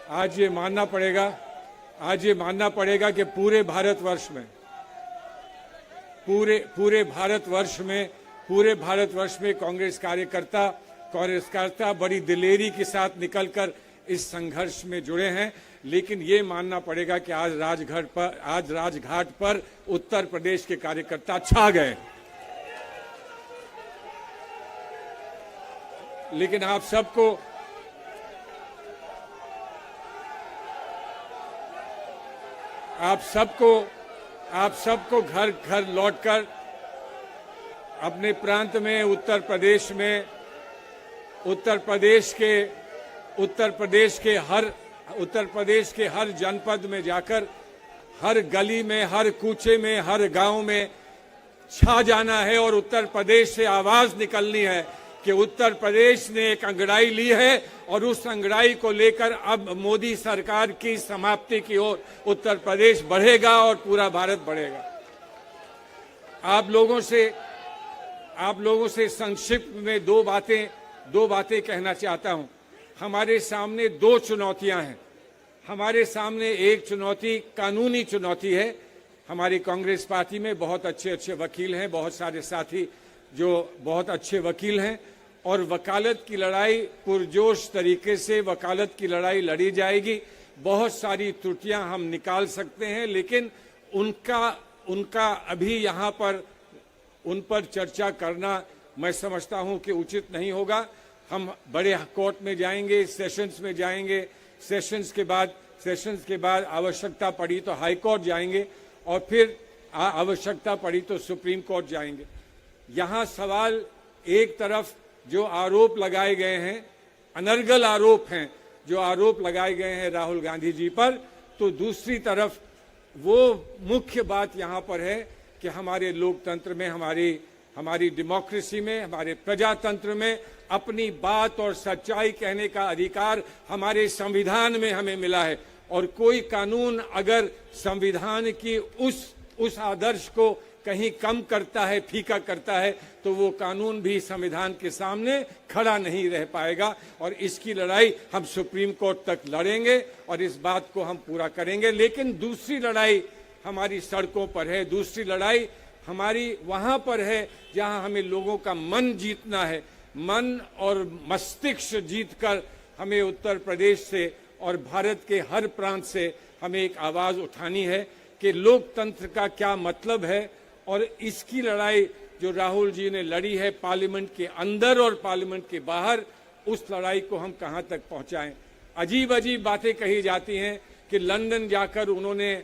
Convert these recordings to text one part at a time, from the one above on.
आज ये मानना पड़ेगा कि पूरे भारतवर्ष में कांग्रेस कार्यकर्ता बड़ी दिलेरी के साथ निकलकर इस संघर्ष में जुड़े हैं। लेकिन ये मानना पड़ेगा कि आज राजघाट पर उत्तर प्रदेश के कार्यकर्ता छा गए। लेकिन आप सबको घर घर लौटकर अपने प्रांत में उत्तर प्रदेश के हर जनपद में जाकर हर गली में, हर कूचे में, हर गांव में छा जाना है और उत्तर प्रदेश से आवाज निकलनी है कि उत्तर प्रदेश ने एक अंगड़ाई ली है और उस अंगड़ाई को लेकर अब मोदी सरकार की समाप्ति की ओर उत्तर प्रदेश बढ़ेगा और पूरा भारत बढ़ेगा। आप लोगों से संक्षिप्त में दो बातें कहना चाहता हूं। हमारे सामने दो चुनौतियां हैं। हमारे सामने एक चुनौती कानूनी चुनौती है। हमारी कांग्रेस पार्टी में बहुत अच्छे वकील हैं, बहुत सारे साथी जो बहुत अच्छे वकील हैं और वकालत की लड़ाई पुरजोश तरीके से वकालत की लड़ाई लड़ी जाएगी। बहुत सारी त्रुटियां हम निकाल सकते हैं, लेकिन उनका अभी यहाँ पर उन पर चर्चा करना मैं समझता हूं कि उचित नहीं होगा। हम बड़े कोर्ट में जाएंगे, सेशंस में जाएंगे, सेशंस के बाद आवश्यकता पड़ी तो हाई कोर्ट जाएंगे और फिर आवश्यकता पड़ी तो सुप्रीम कोर्ट जाएंगे। यहाँ सवाल एक तरफ जो आरोप लगाए गए हैं, अनर्गल आरोप हैं जो आरोप लगाए गए हैं राहुल गांधी जी पर, तो दूसरी तरफ वो मुख्य बात यहाँ पर है कि हमारे लोकतंत्र में, हमारी डेमोक्रेसी में, हमारे प्रजातंत्र में अपनी बात और सच्चाई कहने का अधिकार हमारे संविधान में हमें मिला है। और कोई कानून अगर संविधान की उस आदर्श को कहीं कम करता है, फीका करता है, तो वो कानून भी संविधान के सामने खड़ा नहीं रह पाएगा। और इसकी लड़ाई हम सुप्रीम कोर्ट तक लड़ेंगे और इस बात को हम पूरा करेंगे। लेकिन दूसरी लड़ाई हमारी सड़कों पर है, दूसरी लड़ाई हमारी वहां पर है जहां हमें लोगों का मन जीतना है। मन और मस्तिष्क जीतकर हमें उत्तर प्रदेश से और भारत के हर प्रांत से हमें एक आवाज उठानी है कि लोकतंत्र का क्या मतलब है। और इसकी लड़ाई जो राहुल जी ने लड़ी है पार्लियामेंट के अंदर और पार्लियामेंट के बाहर, उस लड़ाई को हम कहां तक पहुंचाएं। अजीब बातें कही जाती हैं कि लंदन जाकर उन्होंने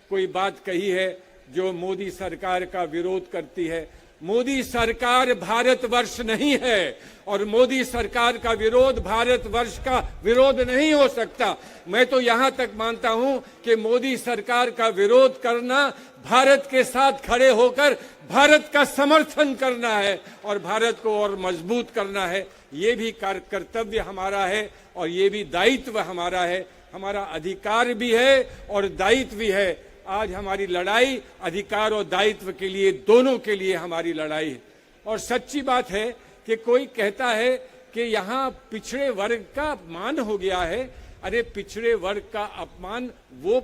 कोई बात कही है जो मोदी सरकार का विरोध करती है। मोदी सरकार भारतवर्ष नहीं है और मोदी सरकार का विरोध भारतवर्ष का विरोध नहीं हो सकता। मैं तो यहां तक मानता हूं कि मोदी सरकार का विरोध करना भारत के साथ खड़े होकर भारत का समर्थन करना है और भारत को और मजबूत करना है। ये भी कर्तव्य हमारा है और ये भी दायित्व हमारा है। हमारा अधिकार भी है और दायित्व भी है। आज हमारी लड़ाई अधिकार और दायित्व के लिए, दोनों के लिए हमारी लड़ाई है। और सच्ची बात है कि कोई कहता है कि यहाँ पिछड़े वर्ग का अपमान हो गया है। अरे पिछड़े वर्ग का अपमान वो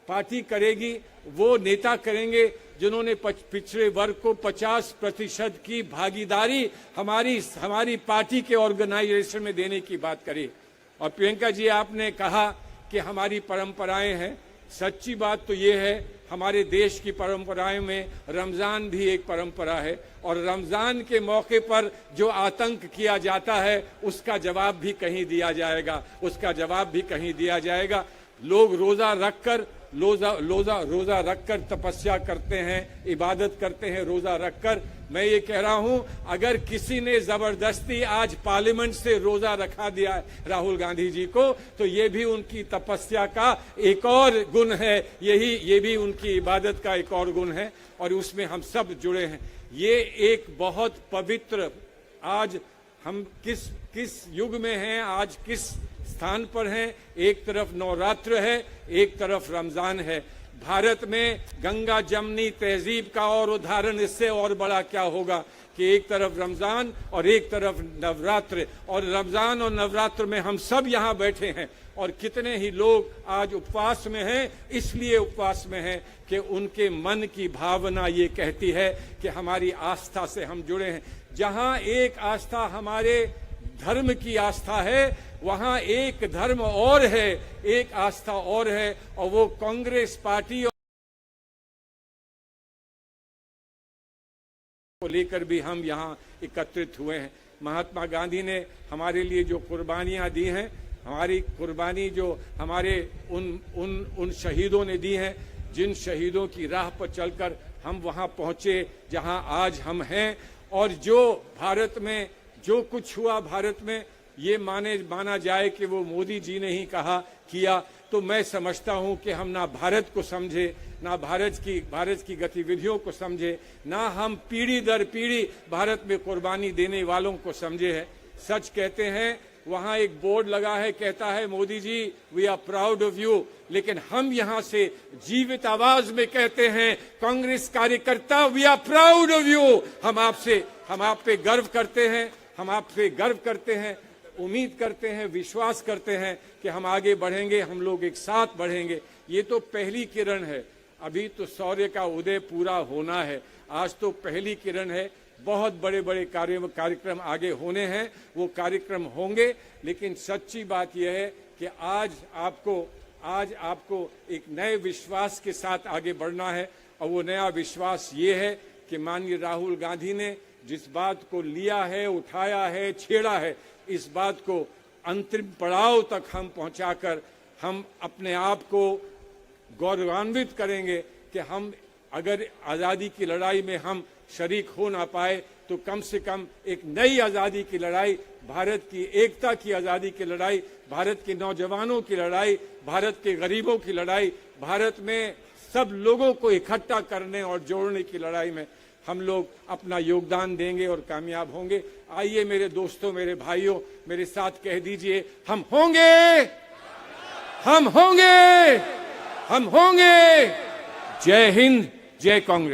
पार्टी करेगी, वो नेता करेंगे जिन्होंने पिछड़े वर्ग को 50% की भागीदारी हमारी पार्टी के ऑर्गेनाइजेशन में देने की बात करी। और प्रियंका जी, आपने कहा कि हमारी परंपराएं हैं। सच्ची बात तो ये है, हमारे देश की परंपराओं में रमजान भी एक परंपरा है और रमजान के मौके पर जो आतंक किया जाता है उसका जवाब भी कहीं दिया जाएगा। लोग रोजा रखकर तपस्या करते हैं, इबादत करते हैं रोजा रखकर। मैं ये कह रहा हूं, अगर किसी ने जबरदस्ती आज पार्लियामेंट से रोजा रखा दिया राहुल गांधी जी को, तो ये भी उनकी तपस्या का एक और गुण है, ये भी उनकी इबादत का एक और गुण है और उसमें हम सब जुड़े हैं। ये एक बहुत पवित्र, आज हम किस युग में हैं, आज किस स्थान पर हैं। एक तरफ नवरात्र है, एक तरफ रमजान है। भारत में गंगा जमनी तहजीब का और उदाहरण इससे और बड़ा क्या होगा कि एक तरफ रमजान और एक तरफ नवरात्र, और रमजान और नवरात्र में हम सब यहाँ बैठे हैं और कितने ही लोग आज उपवास में हैं। इसलिए उपवास में हैं कि उनके मन की भावना ये कहती है कि हमारी आस्था से हम जुड़े हैं। जहाँ एक आस्था हमारे धर्म की आस्था है, वहाँ एक धर्म और है, एक आस्था और है, और वो कांग्रेस पार्टी को लेकर भी हम यहाँ एकत्रित हुए हैं। महात्मा गांधी ने हमारे लिए जो कुर्बानियां दी हैं, हमारी कुर्बानी जो हमारे उन शहीदों ने दी हैं, जिन शहीदों की राह पर चलकर हम वहाँ पहुँचे जहाँ आज हम हैं, और जो भारत में जो कुछ हुआ, भारत में ये माना जाए कि वो मोदी जी ने ही कहा किया, तो मैं समझता हूँ कि हम ना भारत को समझे, ना भारत की गतिविधियों को समझे, ना हम पीढ़ी दर पीढ़ी भारत में कुर्बानी देने वालों को समझे हैं। सच कहते हैं, वहाँ एक बोर्ड लगा है, कहता है Modi ji we are proud of you, लेकिन हम यहाँ से जीवित आवाज में कहते हैं, कांग्रेस कार्यकर्ता we are proud of you. हम आप पे गर्व करते हैं, हम आप पे गर्व करते हैं, उम्मीद करते हैं, विश्वास करते हैं कि हम आगे बढ़ेंगे, हम लोग एक साथ बढ़ेंगे। ये तो पहली किरण है, अभी तो सूर्य का उदय पूरा होना है। आज तो पहली किरण है, बहुत बड़े बड़े कार्यक्रम आगे होने हैं, वो कार्यक्रम होंगे। लेकिन सच्ची बात यह है कि आज आपको एक नए विश्वास के साथ आगे बढ़ना है, और वो नया विश्वास ये है कि माननीय राहुल गांधी ने जिस बात को लिया है, उठाया है, छेड़ा है, इस बात को अंतिम पड़ाव तक हम पहुंचाकर हम अपने आप को गौरवान्वित करेंगे कि हम अगर आज़ादी की लड़ाई में हम शरीक हो ना पाए, तो कम से कम एक नई आज़ादी की लड़ाई, भारत की एकता की आज़ादी की लड़ाई, भारत के नौजवानों की लड़ाई, भारत के गरीबों की लड़ाई, भारत में सब लोगों को इकट्ठा करने और जोड़ने की लड़ाई में हम लोग अपना योगदान देंगे और कामयाब होंगे। आइए मेरे दोस्तों, मेरे भाइयों, मेरे साथ कह दीजिए, हम होंगे, हम होंगे, हम होंगे। जय हिंद, जय कांग्रेस।